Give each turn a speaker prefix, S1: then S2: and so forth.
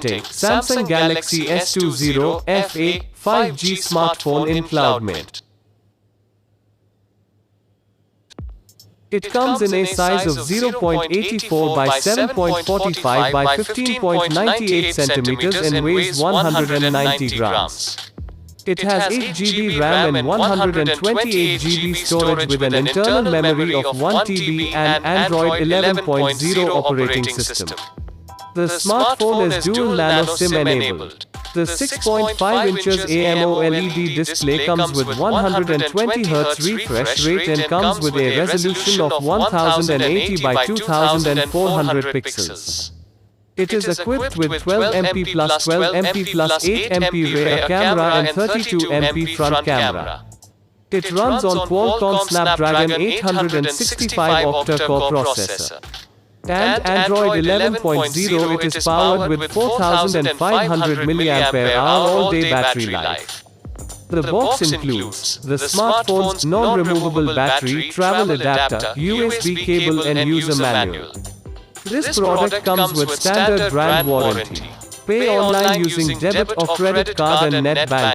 S1: Presenting Samsung Galaxy S20 FE 5G smartphone in cloud mode. It comes in a size of 0.84 by 7.45 by 15.98 centimeters and weighs 190 grams. It has 8 GB RAM and 128 GB storage with an internal memory of 1 TB and Android 11.0 operating system. The smartphone is dual nano SIM enabled. The 6.5 inches AMOLED display comes with 120 Hz refresh rate and comes with a resolution of 1080 by 2400 pixels. It is equipped with 12 MP plus 12 MP plus 8 MP rear camera and 32 MP front camera. It runs on Qualcomm Snapdragon 865 octa-core processor. And Android 11.0. It is powered with 4500 mAh all-day battery life. The box includes the smartphone's non-removable battery, travel adapter, USB cable and user manual. This product comes with standard brand warranty. Pay online using debit or credit card and net banking.